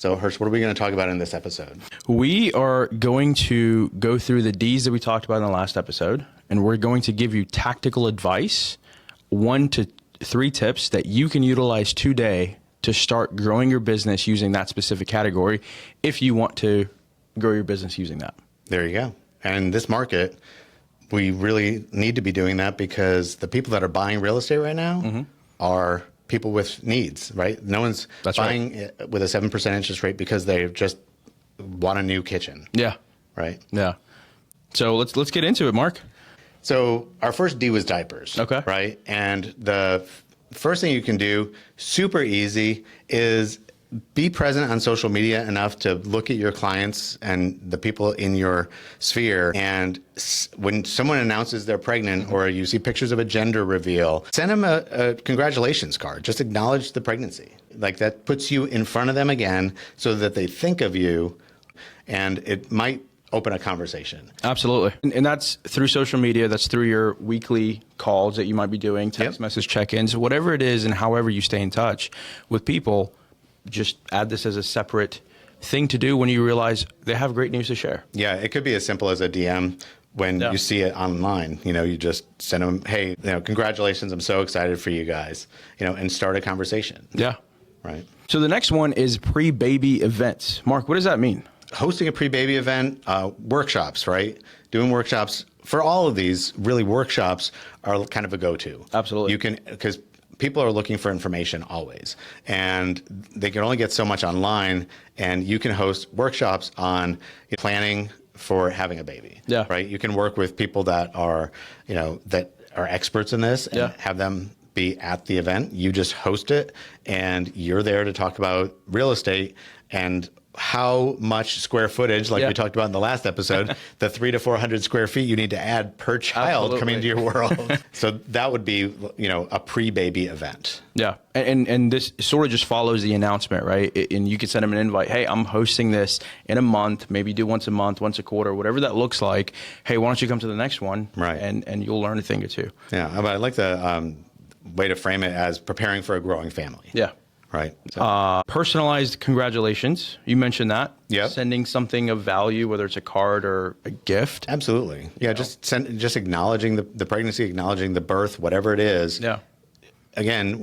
So, Hersh, what are we going to talk about in this episode? We are going to go through the D's that we talked about in the last episode, and we're going to give you tactical advice, 1 to 3 tips that you can utilize today to start growing your business using that specific category if you want to grow your business using that. There you go. And in this market, we really need to be doing that because the people that are buying real estate right now are people with needs, right? No one's buying it with a 7% interest rate because they just want a new kitchen. Yeah. Right? Yeah. So let's get into it, Mark. So our first D was diapers. Okay. Right? And the first thing you can do, super easy, is be present on social media enough to look at your clients and the people in your sphere. And when someone announces they're pregnant or you see pictures of a gender reveal, send them a congratulations card. Just acknowledge the pregnancy. Like that puts you in front of them again so that they think of you, and it might open a conversation. Absolutely. And that's through social media. That's through your weekly calls that you might be doing, text message check-ins, whatever it is, and however you stay in touch with people. Just add this as a separate thing to do when you realize they have great news to share. Yeah, it could be as simple as a DM when you see it online. You know, you just send them, hey, congratulations, I'm so excited for you guys, and start a conversation. Yeah. Right. So the next one is pre-baby events. Mark, what does that mean? Hosting a pre-baby event, workshops, right? Doing workshops for all of these, really workshops are kind of a go-to. Absolutely. You can, because people are looking for information always, and they can only get so much online, and you can host workshops on planning for having a baby. Yeah. Right. You can work with people that are, that are experts in this and have them be at the event. You just host it and you're there to talk about real estate and how much square footage, like we talked about in the last episode, the 300 to 400 square feet you need to add per child coming into your world. So that would be, a pre-baby event. Yeah. And this sort of just follows the announcement, right? And you can send them an invite. Hey, I'm hosting this in a month, maybe do once a month, once a quarter, whatever that looks like. Hey, why don't you come to the next one? Right. And you'll learn a thing or two. Yeah. But I like the way to frame it as preparing for a growing family. Yeah. Right. So. Personalized congratulations. You mentioned that. Yeah. Sending something of value, whether it's a card or a gift. Absolutely. Yeah. Just acknowledging the pregnancy, acknowledging the birth, whatever it is. Yeah. Again,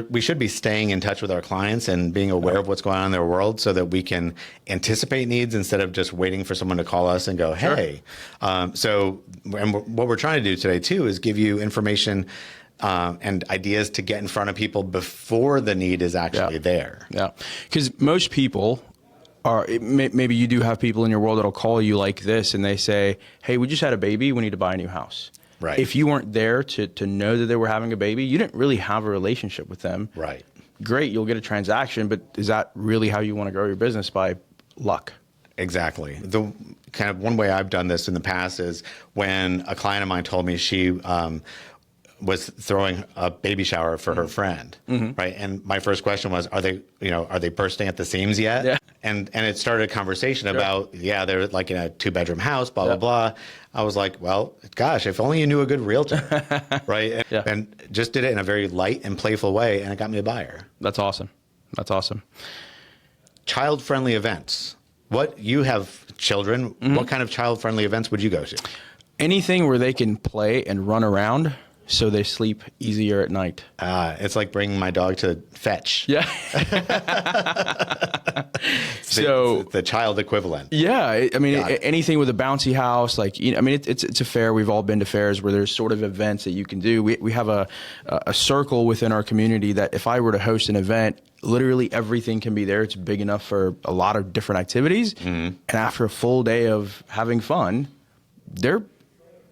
we should be staying in touch with our clients and being aware of what's going on in their world so that we can anticipate needs instead of just waiting for someone to call us and go, hey. Sure. What we're trying to do today, too, is give you information and ideas to get in front of people before the need is actually there. Yeah. Because most people maybe you do have people in your world that'll call you like this and they say, hey, we just had a baby. We need to buy a new house. Right. If you weren't there to know that they were having a baby, you didn't really have a relationship with them. Right. Great. You'll get a transaction, but is that really how you want to grow your business? By luck? Exactly. The kind of one way I've done this in the past is when a client of mine told me she was throwing a baby shower for her friend, right? And my first question was, are they bursting at the seams yet? Yeah. And it started a conversation about, they're like in a 2-bedroom house, blah, blah, blah. I was like, well, gosh, if only you knew a good realtor, right? And just did it in a very light and playful way, and it got me a buyer. That's awesome. That's awesome. Child-friendly events. You have children. What kind of child-friendly events would you go to? Anything where they can play and run around so they sleep easier at night. It's like bringing my dog to fetch. Yeah. So the child equivalent. Yeah. I mean, anything with a bouncy house, it's a fair. We've all been to fairs where there's sort of events that you can do. We have a circle within our community that if I were to host an event, literally everything can be there. It's big enough for a lot of different activities. And after a full day of having fun, they're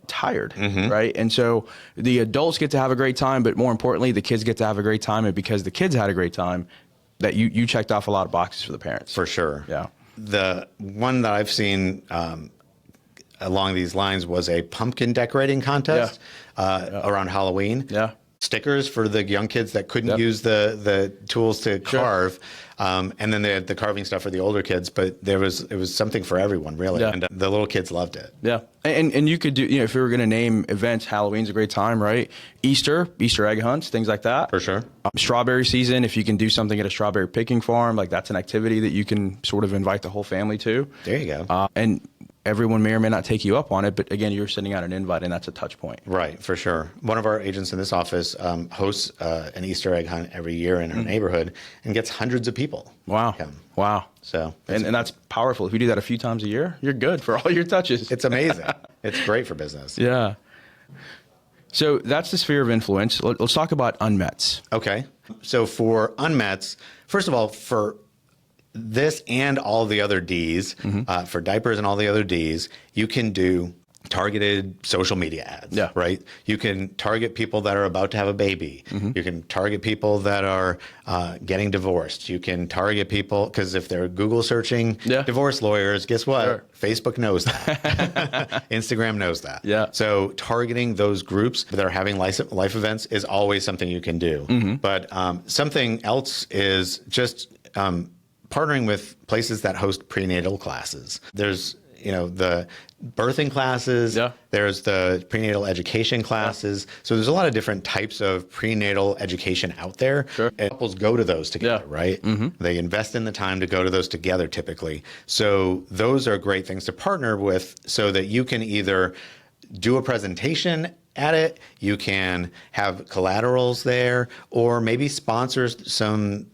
tired, right? And so the adults get to have a great time, but more importantly, the kids get to have a great time. And because the kids had a great time, that you checked off a lot of boxes for the parents. For sure. Yeah. The one that I've seen along these lines was a pumpkin decorating contest around Halloween. Yeah. stickers for the young kids that couldn't use the tools to carve. And then they had the carving stuff for the older kids, but it was something for everyone, really. Yeah. And the little kids loved it. Yeah. And you could do, if we were going to name events, Halloween's a great time, right? Easter egg hunts, things like that. For sure. Strawberry season, if you can do something at a strawberry picking farm, like that's an activity that you can sort of invite the whole family to. There you go. And everyone may or may not take you up on it, but again, you're sending out an invite, and that's a touch point. Right, for sure. One of our agents in this office hosts an Easter egg hunt every year in her neighborhood and gets hundreds of people. Wow. Wow. So, and that's powerful. If you do that a few times a year, you're good for all your touches. it's amazing. It's great for business. Yeah. So that's the sphere of influence. Let's talk about unmets. Okay. So for unmets, first of all, for this and all the other Ds, for diapers and all the other Ds, you can do targeted social media ads, right? You can target people that are about to have a baby. You can target people that are getting divorced. You can target people, because if they're Google searching divorce lawyers, guess what? Sure. Facebook knows that. Instagram knows that. Yeah. So targeting those groups that are having life events is always something you can do. But something else is just partnering with places that host prenatal classes. There's the birthing classes, there's the prenatal education classes. So there's a lot of different types of prenatal education out there. Sure. And couples go to those together, right? They invest in the time to go to those together typically. So those are great things to partner with so that you can either do a presentation at it, you can have collaterals there, or maybe sponsor some,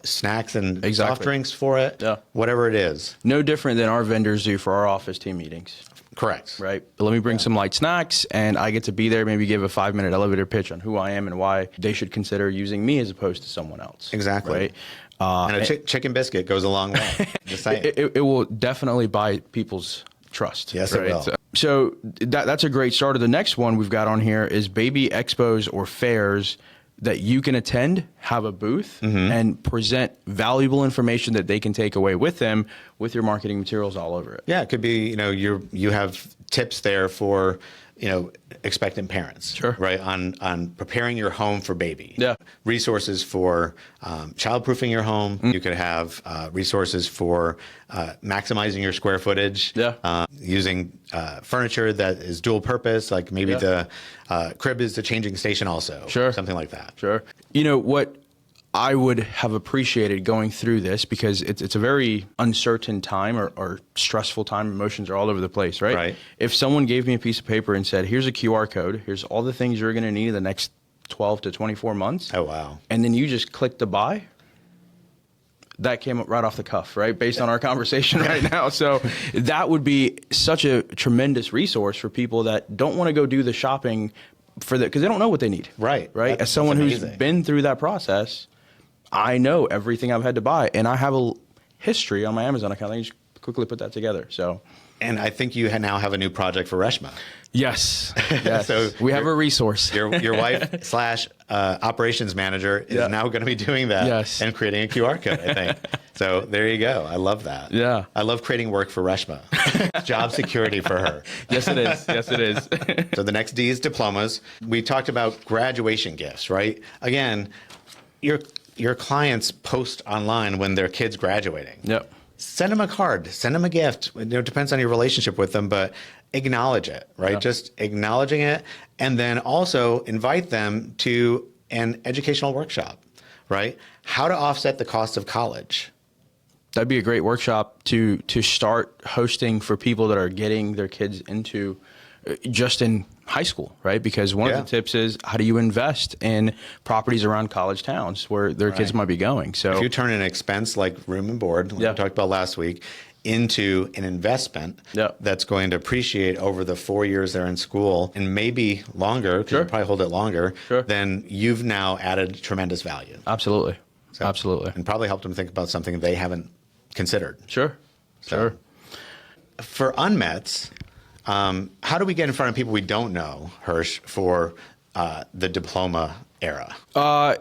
snacks and soft drinks for it, whatever it is. No different than our vendors do for our office team meetings. Correct. Right. But let me bring some light snacks, and I get to be there, maybe give a 5-minute elevator pitch on who I am and why they should consider using me as opposed to someone else. Exactly. Right. And a chicken biscuit goes a long way. Just saying. It will definitely buy people's trust. Yes, it will. So that's a great start. The next one we've got on here is baby expos or fairs that you can attend, have a booth, and present valuable information that they can take away with them with your marketing materials all over it. Yeah, it could be, you have tips there for, expectant parents, right? On preparing your home for baby. Yeah. Resources for childproofing your home. You could have resources for maximizing your square footage. Yeah. Using furniture that is dual purpose, like maybe the crib is the changing station also. Sure. Something like that. Sure. What I would have appreciated going through this, because it's a very uncertain time or stressful time. Emotions are all over the place, right? Right. If someone gave me a piece of paper and said, here's a QR code, here's all the things you're going to need in the next 12 to 24 months. Oh, wow. And then you just click to buy. That came up right off the cuff, right? Based on our conversation right now. So that would be such a tremendous resource for people that don't want to go do the shopping because they don't know what they need. Right. Right. As someone who's been through that process, I know everything I've had to buy, and I have a history on my Amazon account. I can just quickly put that together. So, and I think you now have a new project for Reshma. Yes. So we have a resource. Your wife / operations manager is now going to be doing that and creating a QR code, I think. So there you go. I love that. Yeah. I love creating work for Reshma. Job security for her. Yes, it is. Yes, it is. So the next D is diplomas. We talked about graduation gifts, right? Again, your clients post online when their kid's graduating. Yep. Send them a card, send them a gift. It depends on your relationship with them, but acknowledge it, right? Just acknowledging it, and then also invite them to an educational workshop, right? How to offset the cost of college. That'd be a great workshop to start hosting for people that are getting their kids into just in high school, right? Because one of the tips is, how do you invest in properties around college towns where their kids might be going? So if you turn an expense like room and board, like we talked about last week, into an investment that's going to appreciate over the 4 years they're in school, and maybe longer, because you'll probably hold it longer, then you've now added tremendous value. Absolutely. So, absolutely. And probably helped them think about something they haven't considered. Sure. Sure. For unmets, how do we get in front of people we don't know, Hersh, for the diploma era?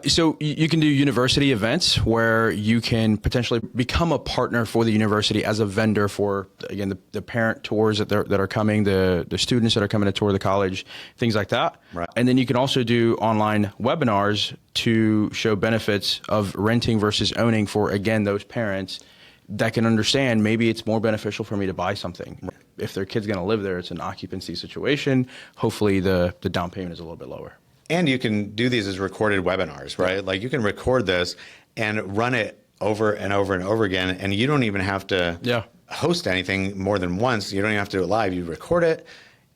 So you can do university events where you can potentially become a partner for the university as a vendor for, again, the parent tours that are coming, the students that are coming to tour the college, things like that. Right. And then you can also do online webinars to show benefits of renting versus owning for, again, those parents that can understand maybe it's more beneficial for me to buy something. Right. If their kid's going to live there, it's an occupancy situation. Hopefully the down payment is a little bit lower. And you can do these as recorded webinars, right? Yeah. Like you can record this and run it over and over and over again, and you don't even have to host anything more than once. You don't even have to do it live. You record it,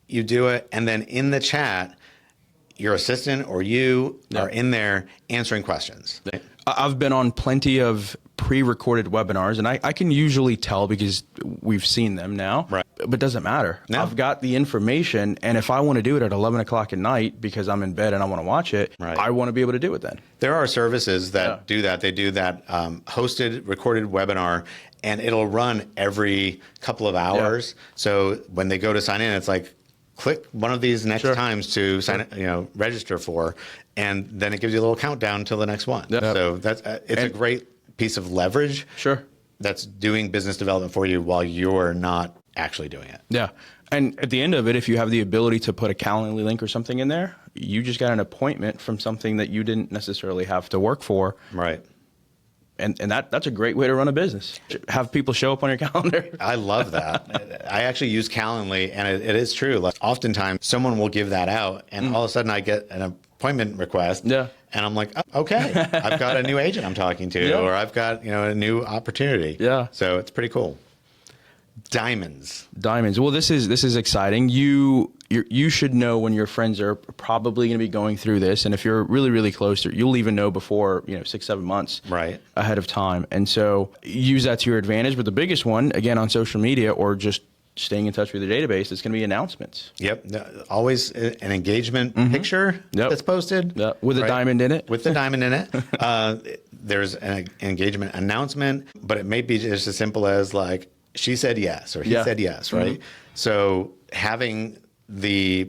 you do it, and then in the chat, your assistant or you are in there answering questions. I've been on plenty of pre-recorded webinars, and I can usually tell because we've seen them now, right. But it doesn't matter. No. I've got the information, and if I want to do it at 11 o'clock at night because I'm in bed and I want to watch it, right. I want to be able to do it then. There are services that do that. They do that hosted, recorded webinar, and it'll run every couple of hours. Yeah. So when they go to sign in, it's like, click one of these next times to sign, register for, and then it gives you a little countdown till the next one. Yep. So that's it's a great piece of leverage. Sure. That's doing business development for you while you're not actually doing it. Yeah. And at the end of it, if you have the ability to put a Calendly link or something in there, you just got an appointment from something that you didn't necessarily have to work for. Right. And that's a great way to run a business. Have people show up on your calendar. I love that. I actually use Calendly, and it is true. Like, oftentimes, someone will give that out, and all of a sudden I get an appointment request. Yeah. And I'm like, oh, okay, I've got a new agent I'm talking to, or I've got a new opportunity. Yeah. So it's pretty cool. Diamonds. Well, this is exciting. You should know when your friends are probably going to be going through this, and if you're really, really close, you'll even know before 6-7 months ahead of time. And so use that to your advantage. But the biggest one, again, on social media or just staying in touch with your database, it's going to be announcements. Yep. Always an engagement picture that's posted. Yep. With a diamond in it. With the diamond in it. There's an engagement announcement, but it may be just as simple as like, she said yes, or he said yes, right? So having the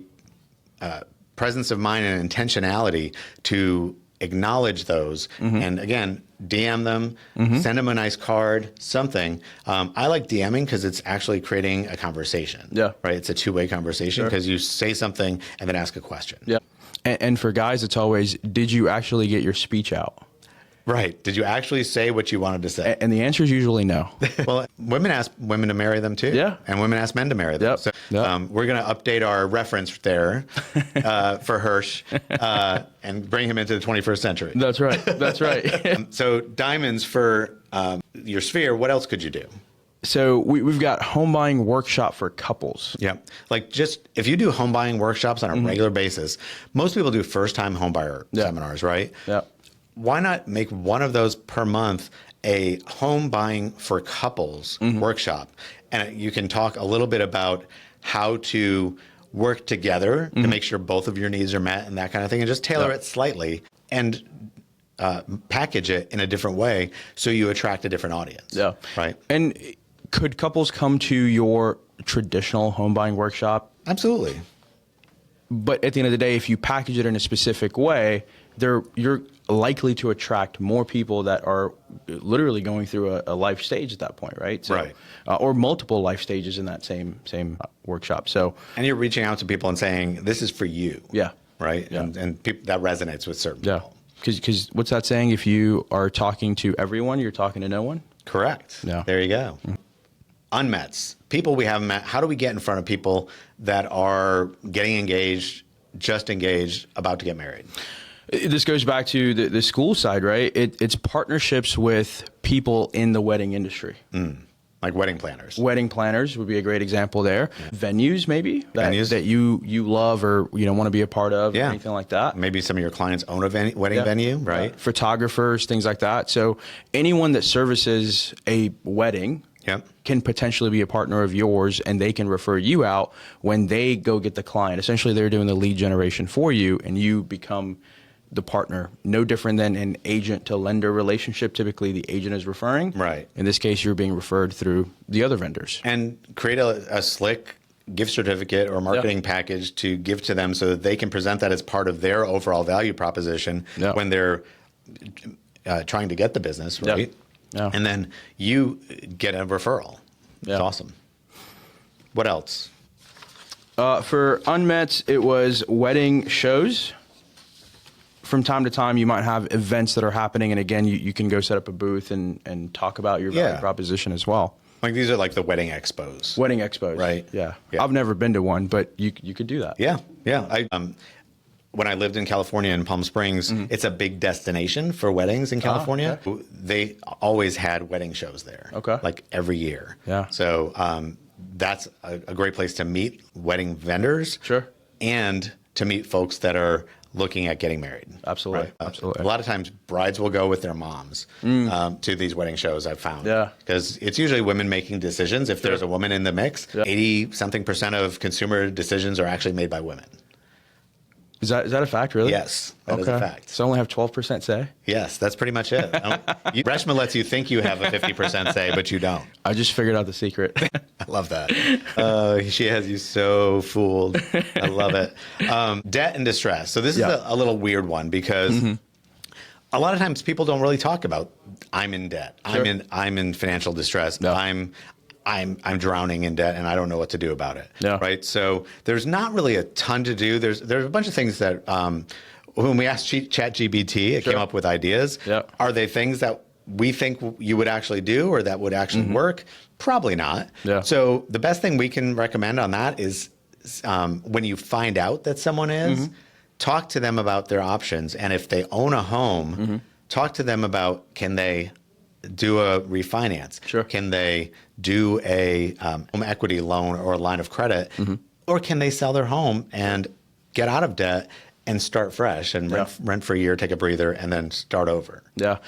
presence of mind and intentionality to acknowledge those, and again, DM them, send them a nice card, something. I like DMing because it's actually creating a conversation. Yeah. Right? It's a two-way conversation because you say something and then ask a question. Yeah. And for guys, it's always, did you actually get your speech out? Right. Did you actually say what you wanted to say? And the answer is usually no. Well, women ask women to marry them too. Yeah. And women ask men to marry them. Yep. So we're going to update our reference there for Hersh and bring him into the 21st century. That's right. That's right. So diamonds for your sphere, what else could you do? So we've got home buying workshop for couples. Yeah. Like just if you do home buying workshops on a regular basis, most people do first time home buyer seminars, right? Yeah. Why not make one of those per month a home buying for couples workshop? And you can talk a little bit about how to work together to make sure both of your needs are met and that kind of thing, and just tailor it slightly and package it in a different way so you attract a different audience. Yeah. Right. And could couples come to your traditional home buying workshop? Absolutely. But at the end of the day, if you package it in a specific way, you're likely to attract more people that are literally going through a life stage at that point, right? So, right. Or multiple life stages in that same workshop. So, and you're reaching out to people and saying, "This is for you." Yeah. Right. Yeah. And people, that resonates with certain people. Because what's that saying? If you are talking to everyone, you're talking to no one. Correct. Yeah. There you go. Unmets. People we haven't met. How do we get in front of people that are getting engaged, just engaged, about to get married? This goes back to the school side, right? It's partnerships with people in the wedding industry. Like wedding planners. Wedding planners would be a great example there. Yeah. Venues, maybe, that you love or want to be a part of, or anything like that. Maybe some of your clients own a wedding venue, right? Photographers, things like that. So anyone that services a wedding can potentially be a partner of yours, and they can refer you out when they go get the client. Essentially, they're doing the lead generation for you, and you become the partner. No different than an agent to lender relationship. Typically, the agent is referring. Right. In this case, you're being referred through the other vendors. And create a slick gift certificate or marketing package to give to them so that they can present that as part of their overall value proposition when they're trying to get the business, right? Yeah. And then you get a referral. It's awesome. What else? For unmet, it was wedding shows. From time to time, you might have events that are happening, and again, you can go set up a booth and talk about your value proposition as well. Like these are like the wedding expos. Wedding expos, right? Yeah. I've never been to one, but you could do that. Yeah. When I lived in California in Palm Springs, it's a big destination for weddings in California. Okay. They always had wedding shows there. Okay. Like every year. Yeah. So that's a great place to meet wedding vendors. Sure. And to meet folks that are looking at getting married. Absolutely. Right? Absolutely. A lot of times brides will go with their moms to these wedding shows, I've found. Yeah. Because it's usually women making decisions. If there's a woman in the mix, 80-something% of consumer decisions are actually made by women. Is that a fact, really? Yes, that is a fact. So only have 12% say? Yes, that's pretty much it. Reshma lets you think you have a 50% say, but you don't. I just figured out the secret. I love that. She has you so fooled. I love it. Debt and distress. So this is a little weird one because a lot of times people don't really talk about I'm in debt. Sure. I'm in financial distress. No. I'm drowning in debt and I don't know what to do about it. Yeah. Right. So there's not really a ton to do. There's a bunch of things that when we asked ChatGPT, it came up with ideas. Yeah. Are they things that we think you would actually do or that would actually work? Probably not. Yeah. So the best thing we can recommend on that is when you find out that someone is, talk to them about their options. And if they own a home, talk to them about can they do a refinance? Sure. Can they do a home equity loan or a line of credit? Or can they sell their home and get out of debt and start fresh and rent for a year, take a breather, and then start over? Yeah.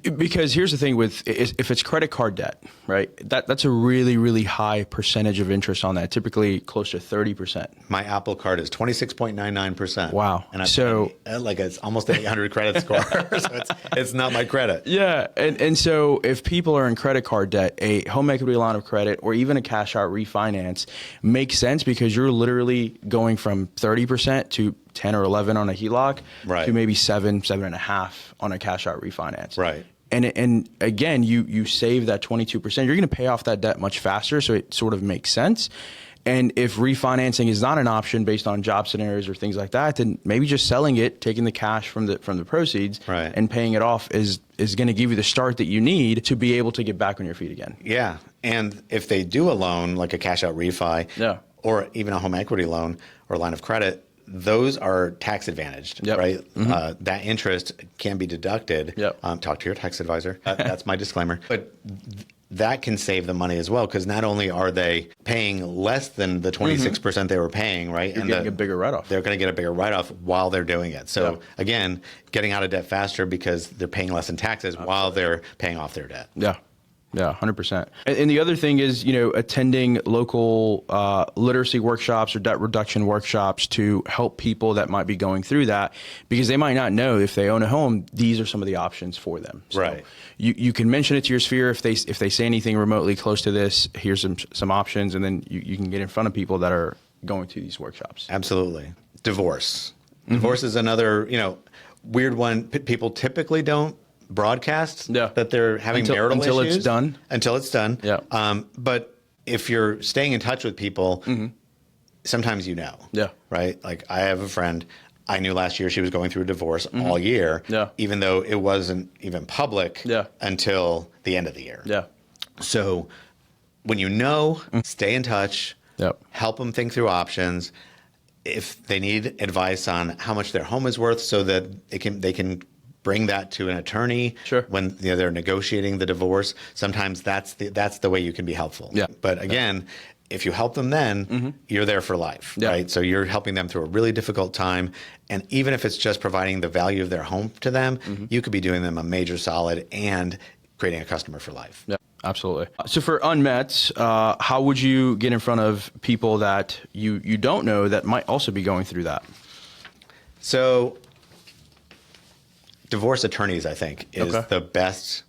Because here's the thing with if it's credit card debt, right? That's a really, really high percentage of interest on that. Typically close to 30%. My Apple card is 26.99%. Wow. And it's almost 800 credit score. So it's not my credit. Yeah. And so if people are in credit card debt, a home equity line of credit or even a cash out refinance makes sense because you're literally going from 30% to 10 or 11 on a HELOC to maybe 7.5 on a cash out refinance. Right. And again, you save that 22%. You're going to pay off that debt much faster. So it sort of makes sense. And if refinancing is not an option based on job scenarios or things like that, then maybe just selling it, taking the cash from the proceeds and paying it off is going to give you the start that you need to be able to get back on your feet again. Yeah. And if they do a loan, like a cash out refi or even a home equity loan or line of credit, those are tax advantaged, right? That interest can be deducted. Talk to your tax advisor. That's my disclaimer. But that can save them money as well because not only are they paying less than the 26% they were paying, right? You're getting a bigger write-off. They're going to get a bigger write-off while they're doing it. So again, getting out of debt faster because they're paying less in taxes while they're paying off their debt. Yeah, 100%. And the other thing is, attending local literacy workshops or debt reduction workshops to help people that might be going through that because they might not know if they own a home, these are some of the options for them. So right. You can mention it to your sphere if they say anything remotely close to this, here's some options, and then you can get in front of people that are going to these workshops. Absolutely. Divorce. Divorce is another, weird one. People typically don't broadcast that they're having marital issues. Until it's done. Yeah. But if you're staying in touch with people, sometimes right? Like I have a friend, I knew last year she was going through a divorce all year, even though it wasn't even public until the end of the year. Yeah. So when stay in touch, help them think through options. If they need advice on how much their home is worth so that they can bring that to an attorney when they're negotiating the divorce. Sometimes that's the way you can be helpful. Yeah. But again, if you help them then, you're there for life, right? So you're helping them through a really difficult time. And even if it's just providing the value of their home to them, you could be doing them a major solid and creating a customer for life. Yeah. Absolutely. So for unmet, how would you get in front of people that you don't know that might also be going through that? So divorce attorneys, I think, is the best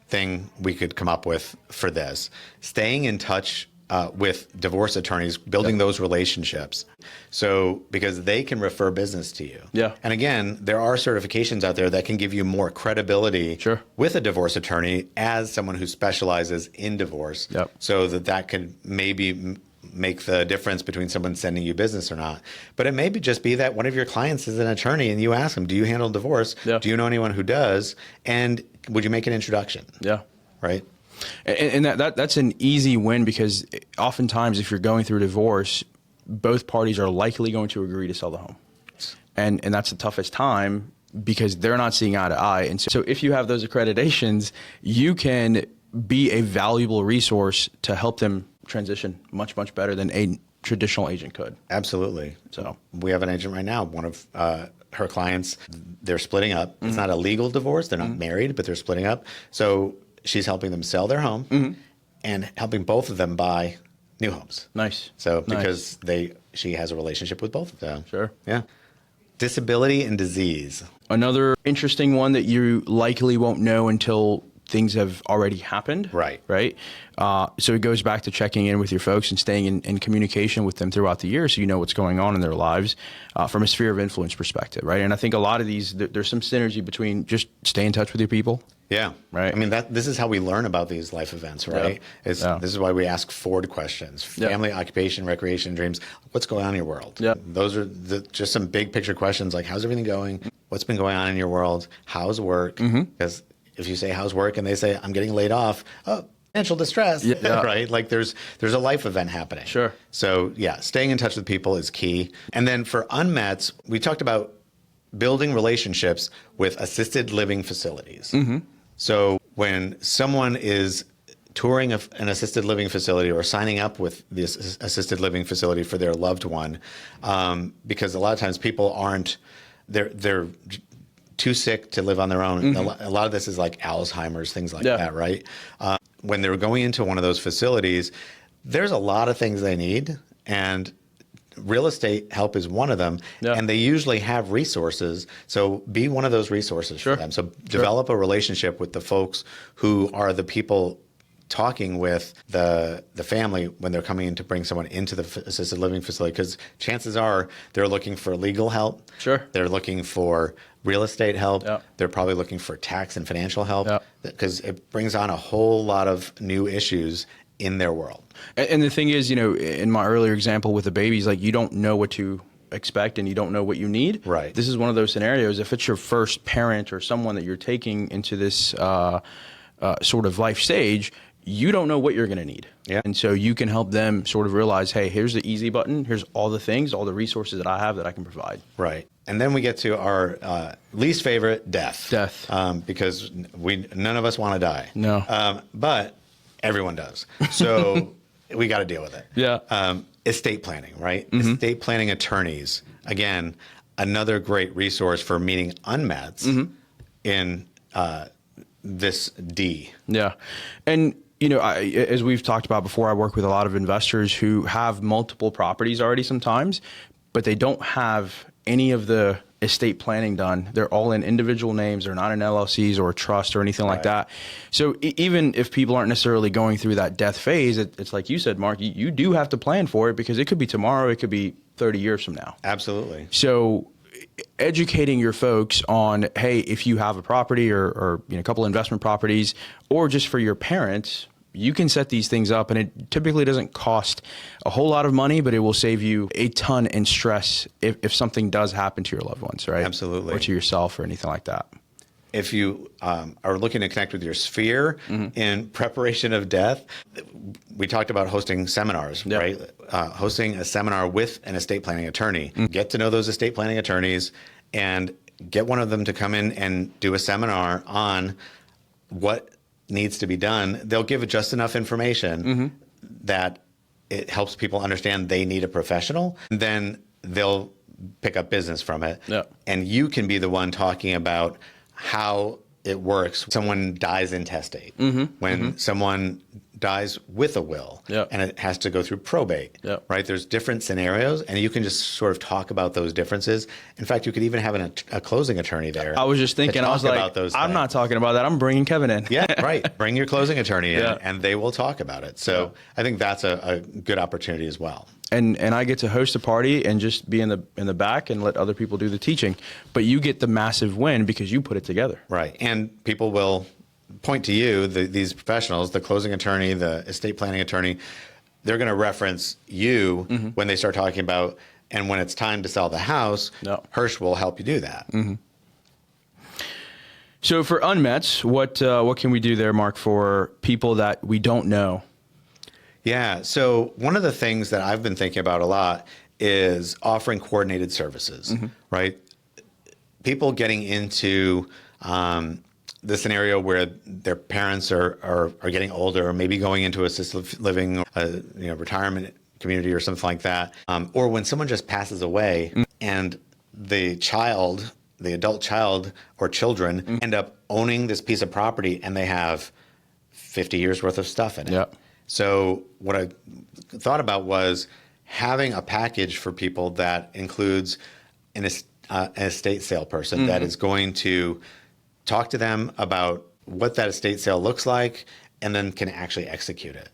thing we could come up with for this. Staying in touch with divorce attorneys, building those relationships. So because they can refer business to you. Yeah. And again, there are certifications out there that can give you more credibility with a divorce attorney as someone who specializes in divorce. Yep. So that could maybe make the difference between someone sending you business or not. But it may just be that one of your clients is an attorney and you ask them, do you handle divorce? Yeah. Do you know anyone who does? And would you make an introduction? Yeah. Right? And that's an easy win, because oftentimes if you're going through a divorce, both parties are likely going to agree to sell the home. And that's the toughest time, because they're not seeing eye to eye. And so if you have those accreditations, you can be a valuable resource to help them transition much, much better than a traditional agent could. Absolutely. So we have an agent right now, one of her clients, they're splitting up. It's not a legal divorce. They're not married, but they're splitting up. So she's helping them sell their home and helping both of them buy new homes. Nice. So because she has a relationship with both of them. Sure. Yeah. Disability and disease. Another interesting one that you likely won't know until things have already happened. Right. Right. So it goes back to checking in with your folks and staying in communication with them throughout the year, so you know what's going on in their lives from a sphere of influence perspective. Right. And I think a lot of these, there's some synergy between just stay in touch with your people. Yeah. Right. I mean, this is how we learn about these life events, right? This is why we ask Ford questions: family, occupation, recreation, dreams. What's going on in your world? Yeah. Those are just some big picture questions, like how's everything going? What's been going on in your world? How's work? Because if you say how's work and they say I'm getting laid off, oh, financial distress, right? Like there's a life event happening. Sure. So yeah, staying in touch with people is key. And then for unmets, we talked about building relationships with assisted living facilities. So when someone is touring an assisted living facility or signing up with this assisted living facility for their loved one, because a lot of times people they're too sick to live on their own. A lot of this is like Alzheimer's, things like that, right? When they're going into one of those facilities, there's a lot of things they need, and real estate help is one of them, and they usually have resources. So be one of those resources for them. So develop a relationship with the folks who are the people talking with the family when they're coming in to bring someone into the assisted living facility, because chances are they're looking for legal help. Sure. They're looking for real estate help. They're probably looking for tax and financial help, because it brings on a whole lot of new issues in their world. And the thing is, in my earlier example with the babies, like you don't know what to expect and you don't know what you need. Right. This is one of those scenarios. If it's your first parent or someone that you're taking into this sort of life stage, you don't know what you're going to need. Yeah. And so you can help them sort of realize, hey, here's the easy button. Here's all the things, all the resources that I have that I can provide. Right. And then we get to our least favorite, death. Death. Because none of us want to die. No. But everyone does. So we got to deal with it. Yeah. Estate planning, right? Estate planning attorneys. Again, another great resource for meeting unmets in this D. Yeah. And as we've talked about before, I work with a lot of investors who have multiple properties already sometimes, but they don't have any of the estate planning done. They're all in individual names. They're not in LLCs or a trust or anything like that. So even if people aren't necessarily going through that death phase, it's like you said, Mark, you do have to plan for it, because it could be tomorrow. It could be 30 years from now. Absolutely. So educating your folks on, hey, if you have a property or a couple of investment properties, or just for your parents, you can set these things up, and it typically doesn't cost a whole lot of money, but it will save you a ton in stress if something does happen to your loved ones, right? Absolutely. Or to yourself or anything like that. If you are looking to connect with your sphere in preparation of death, we talked about hosting seminars, right? Hosting a seminar with an estate planning attorney. Get to know those estate planning attorneys and get one of them to come in and do a seminar on what needs to be done. They'll give just enough information that it helps people understand they need a professional. And then they'll pick up business from it. And you can be the one talking about how it works. Someone dies intestate. When someone dies with a will, Yep. and it has to go through probate, Yep. right? There's different scenarios, and you can just sort of talk about those differences. In fact, you could even have a closing attorney there. I was just thinking, I was like, I'm not talking about that. I'm bringing Kevin in. Yeah, right. Bring your closing attorney in, Yeah. and they will talk about it. So I think that's a good opportunity as well. And I get to host a party and just be in the back and let other people do the teaching. But you get the massive win because you put it together. Right. And people will point to you, these professionals, the closing attorney, the estate planning attorney, they're going to reference you when they start talking about, and when it's time to sell the house, Hersh will help you do that. So for unmets, what can we do there, Mark, for people that we don't know? Yeah. So one of the things that I've been thinking about a lot is offering coordinated services, right? People getting into the scenario where their parents are getting older, or maybe going into assisted living, retirement community or something like that, or when someone just passes away and the adult child or children end up owning this piece of property, and they have 50 years worth of stuff in it. Yep. So what I thought about was having a package for people that includes an estate sale person that is going to talk to them about what that estate sale looks like, and then can actually execute it.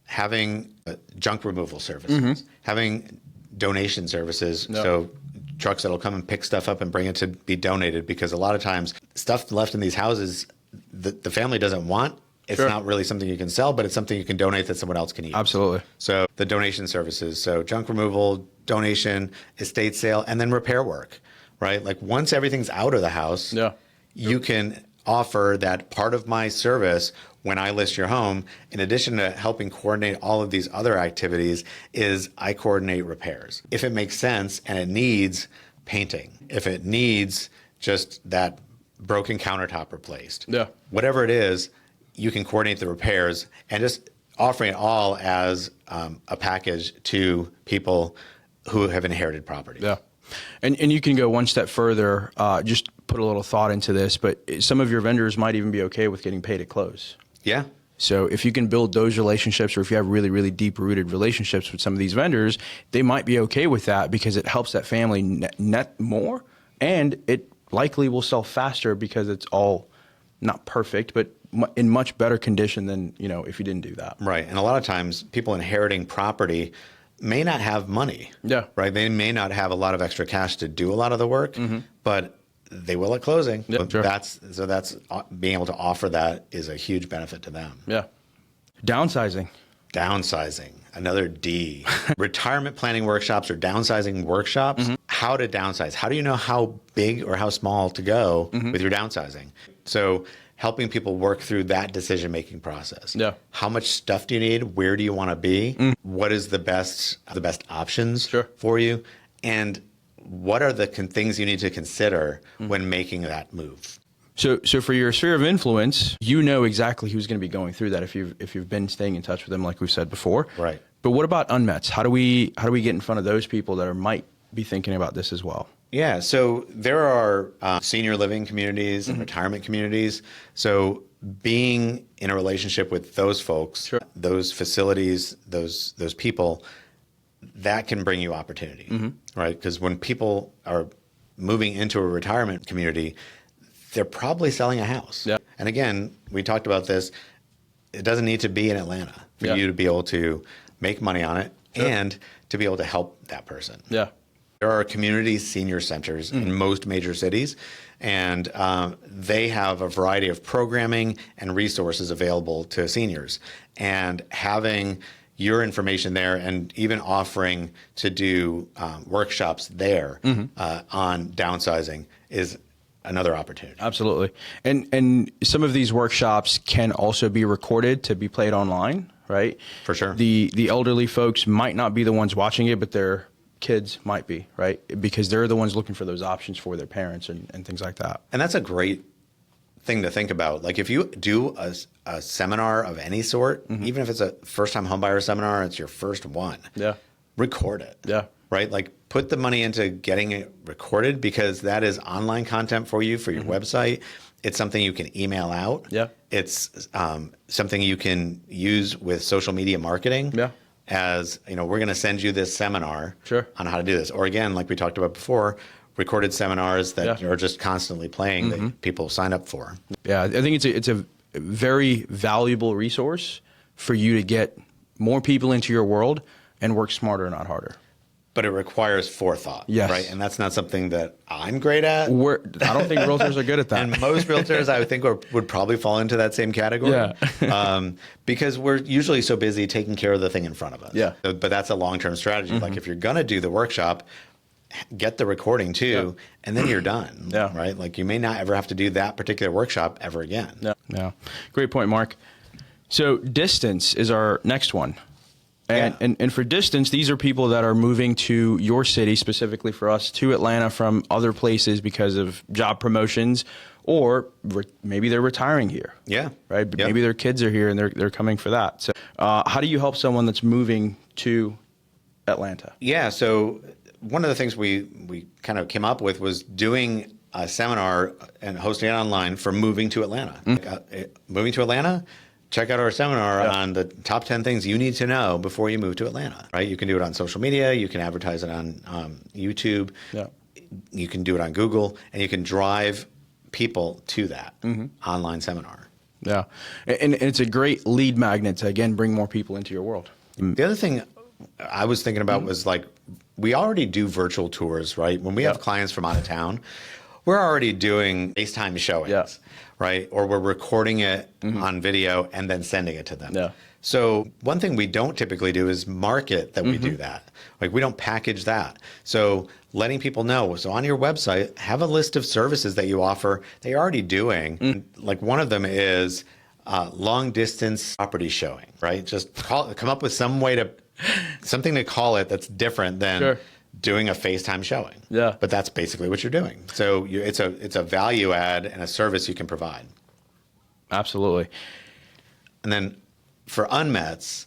Having junk removal services, having donation services, so trucks that'll come and pick stuff up and bring it to be donated, because a lot of times stuff left in these houses the family doesn't want. It's not really something you can sell, but it's something you can donate that someone else can use. Absolutely. So the donation services, so junk removal, donation, estate sale, and then repair work, right? Like once everything's out of the house, you can offer that part of my service when I list your home, in addition to helping coordinate all of these other activities, is I coordinate repairs. If it makes sense and it needs painting, if it needs just that broken countertop replaced, whatever it is, you can coordinate the repairs, and just offering it all as a package to people who have inherited property. Yeah. And you can go one step further, just put a little thought into this, but some of your vendors might even be okay with getting paid at close. Yeah. So if you can build those relationships, or if you have really, really deep-rooted relationships with some of these vendors, they might be okay with that because it helps that family net more, and it likely will sell faster because it's all not perfect, but in much better condition than, if you didn't do that. Right. And a lot of times people inheriting property may not have money. Yeah. Right. They may not have a lot of extra cash to do a lot of the work, but they will at closing. Yeah, sure. That's being able to offer that is a huge benefit to them. Yeah. Downsizing. Downsizing, another D. Retirement planning workshops or downsizing workshops. How to downsize. How do you know how big or how small to go with your downsizing? So helping people work through that decision-making process. Yeah. How much stuff do you need? Where do you want to be? What is the best options for you? And what are the things you need to consider when making that move? So for your sphere of influence, you know exactly who's going to be going through that if you've been staying in touch with them, like we've said before. Right. But what about unmets? How do we get in front of those people that might be thinking about this as well? Yeah, so there are senior living communities and retirement communities. So being in a relationship with those folks, those facilities, those people, that can bring you opportunity, right? Because when people are moving into a retirement community, they're probably selling a house. Yeah. And again, we talked about this. It doesn't need to be in Atlanta for you to be able to make money on it and to be able to help that person. Yeah. There are community senior centers in most major cities, and they have a variety of programming and resources available to seniors. And having your information there, and even offering to do workshops there on downsizing, is another opportunity. Absolutely. And some of these workshops can also be recorded to be played online, right? For sure. The elderly folks might not be the ones watching it, but their kids might be, right? Because they're the ones looking for those options for their parents and things like that. And that's a great thing to think about. Like if you do a seminar of any sort, even if it's a first-time homebuyer seminar, it's your first one, record it. Yeah. Right? Like put the money into getting it recorded, because that is online content for you, for your website. It's something you can email out. Yeah. It's something you can use with social media marketing. Yeah. As we're going to send you this seminar Sure. on how to do this. Or again, like we talked about before, recorded seminars that are just constantly playing that people sign up for. Yeah, I think it's a very valuable resource for you to get more people into your world and work smarter, not harder. But it requires forethought, Yes. right? And that's not something that I'm great at. I don't think realtors are good at that. And most realtors, I would think, would probably fall into that same category. Yeah. Because we're usually so busy taking care of the thing in front of us. Yeah. But that's a long-term strategy. Like if you're going to do the workshop, get the recording too, and then you're done. Yeah. Right? Like you may not ever have to do that particular workshop ever again. Yeah. Great point, Mark. So distance is our next one. And for distance, these are people that are moving to your city, specifically for us, to Atlanta from other places because of job promotions, or maybe they're retiring here. Yeah. Right? Yep. Maybe their kids are here and they're coming for that. So how do you help someone that's moving to Atlanta? Yeah. So one of the things we kind of came up with was doing a seminar and hosting it online for moving to Atlanta. Moving to Atlanta? Check out our seminar on the top 10 things you need to know before you move to Atlanta, right? You can do it on social media. You can advertise it on YouTube. Yeah. You can do it on Google, and you can drive people to that online seminar. Yeah. And it's a great lead magnet to, again, bring more people into your world. The other thing I was thinking about was like, we already do virtual tours, right? When we have clients from out of town, we're already doing FaceTime showings, right? Or we're recording it on video and then sending it to them. Yeah. So one thing we don't typically do is market that we do that. Like we don't package that. So letting people know. So on your website, have a list of services that you offer that you're already doing. Like one of them is long distance property showing, right? Just come up with something to call it that's different than doing a FaceTime showing. Yeah. But that's basically what you're doing. So it's a value add and a service you can provide. Absolutely. And then for unmets,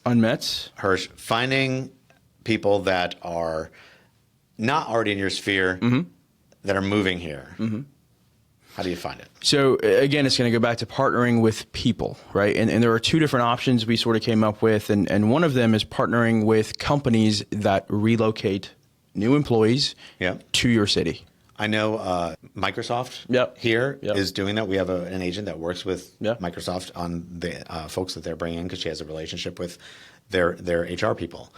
Hersh, finding people that are not already in your sphere that are moving here. How do you find it? So again, it's going to go back to partnering with people, right? And there are two different options we sort of came up with. And one of them is partnering with companies that relocate new employees to your city. I know Microsoft here is doing that. We have an agent that works with Microsoft on the folks that they're bringing in because she has a relationship with their HR people.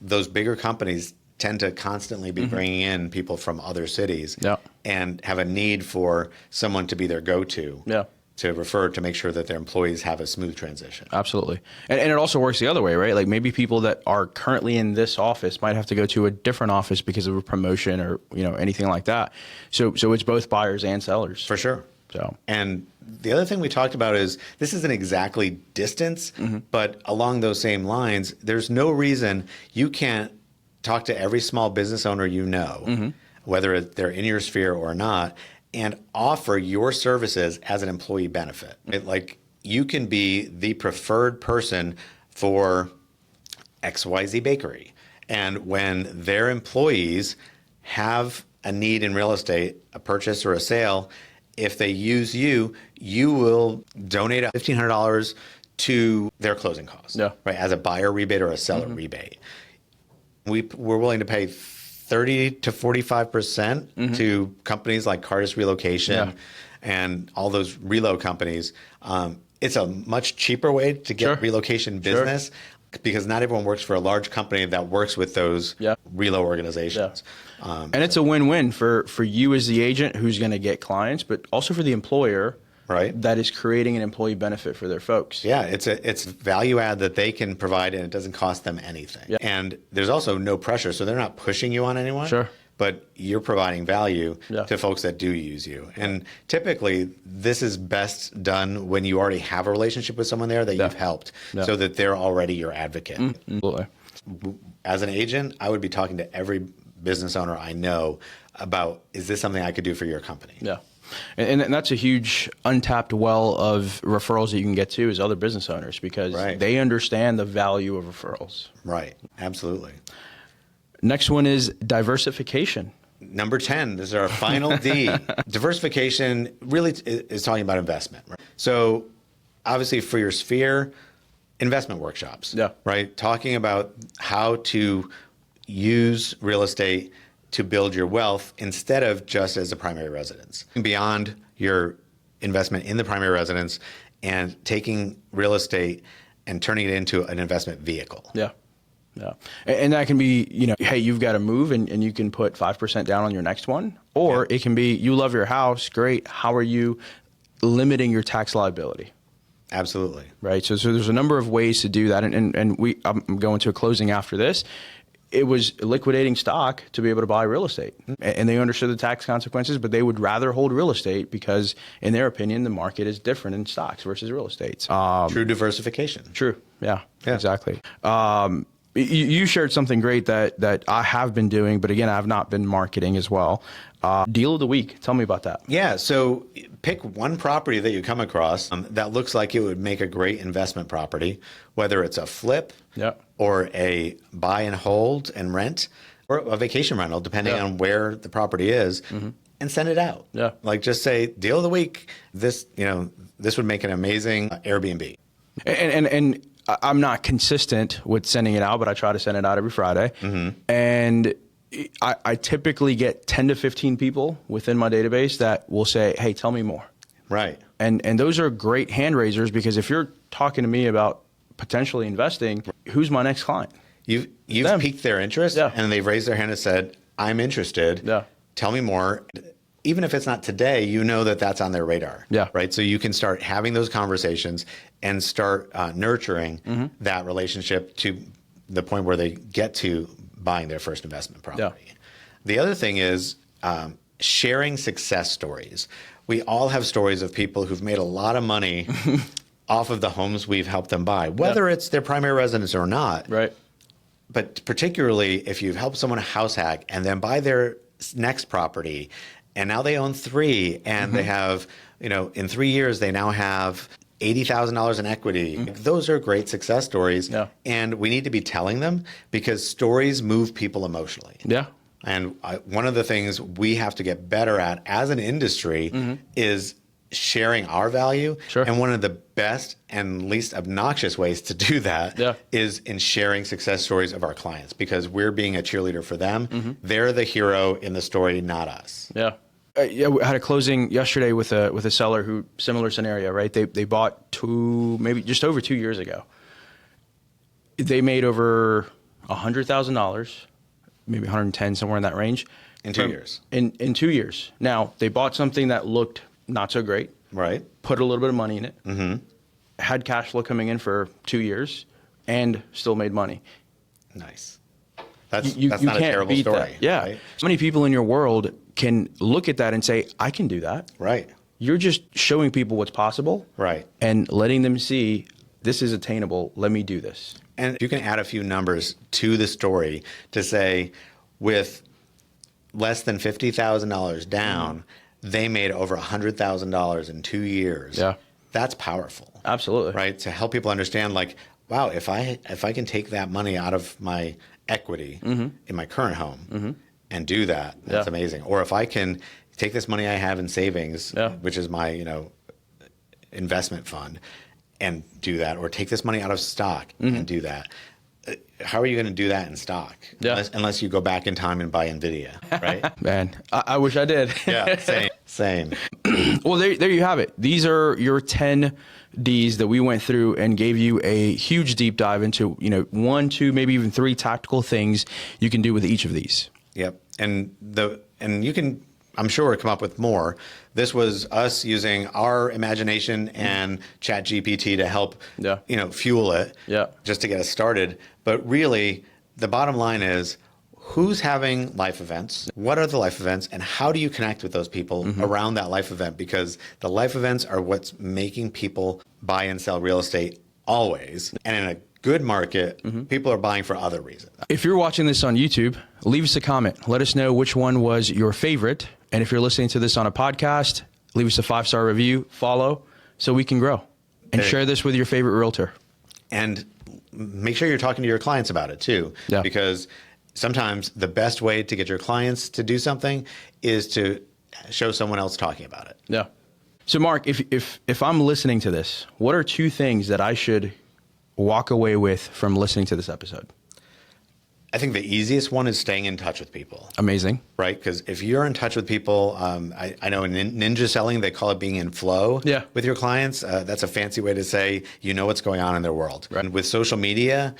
Those bigger companies tend to constantly be bringing in people from other cities and have a need for someone to be their go-to. To refer to make sure that their employees have a smooth transition. Absolutely. And it also works the other way, right? Like maybe people that are currently in this office might have to go to a different office because of a promotion or, anything like that. So it's both buyers and sellers. For sure. So, and the other thing we talked about is this isn't exactly distance, but along those same lines, there's no reason you can't talk to every small business owner whether they're in your sphere or not, and offer your services as an employee benefit. Like you can be the preferred person for XYZ Bakery. And when their employees have a need in real estate, a purchase or a sale, if they use you, you will donate $1,500 to their closing costs, right? As a buyer rebate or a seller rebate. We're willing to pay 30 to 45% to companies like Cardis Relocation and all those reload companies. It's a much cheaper way to get relocation business because not everyone works for a large company that works with those reload organizations. And it's a win-win for you as the agent who's going to get clients, but also for the employer that is creating an employee benefit for their folks. Yeah, it's value add that they can provide, and it doesn't cost them anything. And there's also no pressure, so they're not pushing you on anyone. But you're providing value to folks that do use you. And typically, this is best done when you already have a relationship with someone there that you've helped, so that they're already your advocate. Absolutely. As an agent, I would be talking to every business owner I know about, is this something I could do for your company? And that's a huge untapped well of referrals that you can get to is other business owners because they understand the value of referrals. Right. Absolutely. Next one is diversification. number 10, this is our final D. Diversification really is talking about investment. Right? So obviously for your sphere, investment workshops, Yeah. right? Talking about how to use real estate to build your wealth instead of just as a primary residence. Beyond your investment in the primary residence and taking real estate and turning it into an investment vehicle. Yeah. Yeah. And that can be, hey, you've got to move and you can put 5% down on your next one. Or it can be, you love your house. Great. How are you limiting your tax liability? Absolutely. Right. So there's a number of ways to do that. And I'm going to a closing after this. It was liquidating stock to be able to buy real estate. And they understood the tax consequences, but they would rather hold real estate because, in their opinion, the market is different in stocks versus real estate. True diversification. True. Yeah. Exactly. You shared something great that I have been doing, but again, I have not been marketing as well. Deal of the week. Tell me about that. Yeah. So pick one property that you come across that looks like it would make a great investment property, whether it's a flip or a buy and hold and rent or a vacation rental, depending on where the property is, and send it out. Yeah. Like just say, deal of the week. This would make an amazing Airbnb. And I'm not consistent with sending it out, but I try to send it out every Friday. And I typically get 10 to 15 people within my database that will say, hey, tell me more. Right. And those are great hand raisers because if you're talking to me about potentially investing, who's my next client? You've piqued their interest and they've raised their hand and said, I'm interested. Yeah. Tell me more. Even if it's not today, you know that that's on their radar. Yeah. Right. So you can start having those conversations and start nurturing that relationship to the point where they get to buying their first investment property. Yeah. The other thing is sharing success stories. We all have stories of people who've made a lot of money off of the homes we've helped them buy, whether it's their primary residence or not. Right. But particularly if you've helped someone house hack and then buy their next property, and now they own 3, and they have, in 3 years, they now have $80,000 in equity. Those are great success stories. Yeah. And we need to be telling them because stories move people emotionally. Yeah. And one of the things we have to get better at as an industry is sharing our value. Sure. And one of the best and least obnoxious ways to do that is in sharing success stories of our clients because we're being a cheerleader for them. They're the hero in the story, not us. Yeah. We had a closing yesterday with a seller who similar scenario, right? They bought maybe just over 2 years ago. They made over $100,000, maybe 110, somewhere in that range. In 2 years. In 2 years. Now they bought something that looked not so great. Right. Put a little bit of money in it. Had cash flow coming in for 2 years, and still made money. Nice. That's You not can't a terrible beat story. that. Yeah. Right? So many people in your world can look at that and say, I can do that. Right. You're just showing people what's possible. Right. And letting them see this is attainable. Let me do this. And you can add a few numbers to the story to say with less than $50,000 down, they made over $100,000 in 2 years. Yeah. That's powerful. Absolutely. Right? To help people understand like, wow, if I can take that money out of my equity in my current home and do that, that's amazing. Or if I can take this money I have in savings, which is my, investment fund, and do that, or take this money out of stock and do that. How are you going to do that in stock? Yeah. Unless you go back in time and buy NVIDIA, right? Man, I wish I did. Yeah, same. Well, there you have it. These are your 10 Ds that we went through and gave you a huge deep dive into, 1, 2, maybe even 3 tactical things you can do with each of these. Yep. And you can, I'm sure, come up with more. This was us using our imagination and ChatGPT to help, fuel it, just to get us started. But really, the bottom line is, who's having life events? What are the life events? And how do you connect with those people around that life event? Because the life events are what's making people buy and sell real estate always. And in a good market, people are buying for other reasons. If you're watching this on YouTube, leave us a comment. Let us know which one was your favorite. And if you're listening to this on a podcast, leave us a 5-star review, follow, so we can grow. And share this with your favorite realtor. And make sure you're talking to your clients about it too. Yeah. Because sometimes the best way to get your clients to do something is to show someone else talking about it. Yeah. So Mark, if I'm listening to this, what are 2 things that I should walk away with from listening to this episode? I think the easiest one is staying in touch with people. Amazing. Right? Because if you're in touch with people, I know in ninja selling, they call it being in flow with your clients. That's a fancy way to say you know what's going on in their world. Right. And with social media,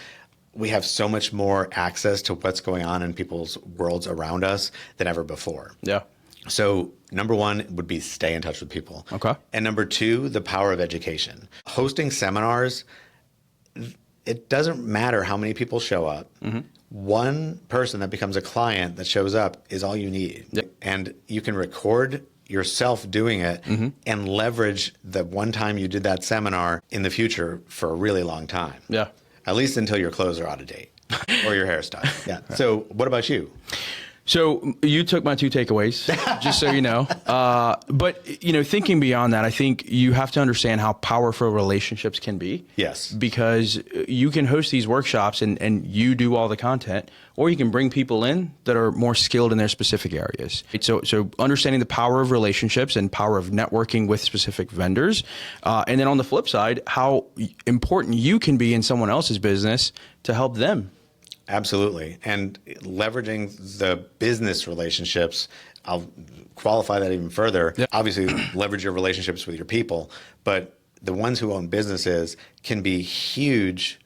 we have so much more access to what's going on in people's worlds around us than ever before. Yeah. So number 1 would be stay in touch with people. Okay. And number 2, the power of education. Hosting seminars, it doesn't matter how many people show up. Mm-hmm. One person that becomes a client that shows up is all you need. Yep. And you can record yourself doing it and leverage the one time you did that seminar in the future for a really long time. Yeah. At least until your clothes are out of date or your hairstyle. Yeah. So what about you? So you took my 2 takeaways, just so you know. But, thinking beyond that, I think you have to understand how powerful relationships can be. Yes. Because you can host these workshops and you do all the content, or you can bring people in that are more skilled in their specific areas. So understanding the power of relationships and power of networking with specific vendors. And then on the flip side, how important you can be in someone else's business to help them. Absolutely. And leveraging the business relationships, I'll qualify that even further. Yeah. Obviously, leverage your relationships with your people, but the ones who own businesses can be huge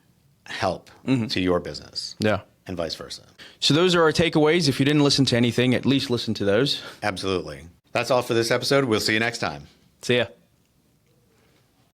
help to your business. Yeah. And vice versa. So those are our takeaways. If you didn't listen to anything, at least listen to those. Absolutely. That's all for this episode. We'll see you next time. See ya.